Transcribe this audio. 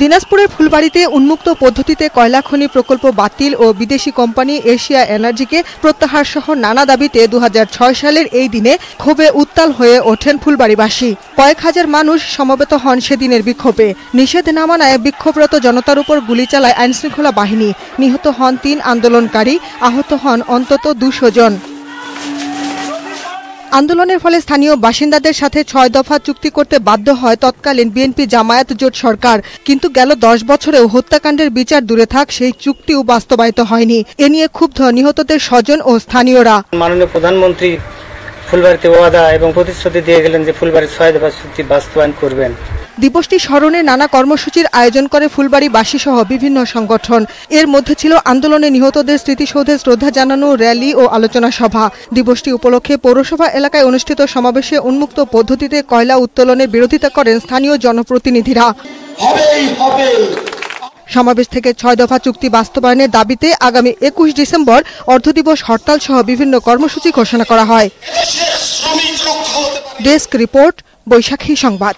দিনাজপুরের ফুলবাড়ীতে উন্মুক্ত পদ্ধতিতে কয়লা খনি প্রকল্প বাতিল ও বিদেশি কোম্পানি এশিয়া এনার্জিকে প্রত্যাহার সহ নানা দাবিতে 2006 সালের এই দিনে ক্ষোভে উত্তাল হয়ে ওঠেন ফুলবাড়ীবাসী। কয়েক হাজার মানুষ সমবেত হন সেদিনের বিক্ষোভে। নিষেধ না মানায় বিক্ষোভরত জনতার উপর গুলি চালায় আইনশৃঙ্খলা বাহিনী। নিহত হন 3 আন্দোলনকারী, আহত হন অন্তত 200 জন। আন্দোলনের ফলে স্থানীয় বাসিন্দাদের সাথে 6 দফা চুক্তি করতে বাধ্য হয় তৎকালীন বিএনপি জামায়াত জোট সরকার। কিন্তু গেল 10 বছরেও হত্যাকাণ্ডের বিচার দূরে থাক সেই চুক্তিও বাস্তবায়িত হয়নি। এ নিয়ে ক্ষুব্ধ নিহতদের স্বজন ও স্থানীয়রা। মাননীয় প্রধানমন্ত্রী ফুলবাড়ীতে ওয়াদা এবং প্রতিশ্রুতি দিয়ে গেলেন যে ফুলবাড়ির 6 দফা চুক্তি বাস্তবায়ন করবেন। দিবসটি স্মরণে নানা কর্মসূচির আয়োজন করে ফুলবাড়ীবাসী সহ বিভিন্ন সংগঠন। এর মধ্যে ছিল আন্দোলনে নিহতদের স্মৃতিসৌধে শ্রদ্ধা জানানো, র্যালি ও আলোচনা সভা। দিবসটি উপলক্ষে পৌরসভা এলাকায় অনুষ্ঠিত সমাবেশে উন্মুক্ত পদ্ধতিতে কয়লা উত্তোলনের বিরোধিতা করেন স্থানীয় জনপ্রতিনিধিরা। সমাবেশ থেকে 6 দফা চুক্তি বাস্তবায়নের দাবিতে আগামী 21 ডিসেম্বর অর্ধদিবস হরতাল সহ বিভিন্ন কর্মসূচি ঘোষণা করা হয়। ডেস্ক রিপোর্ট, বৈশাখী সংবাদ।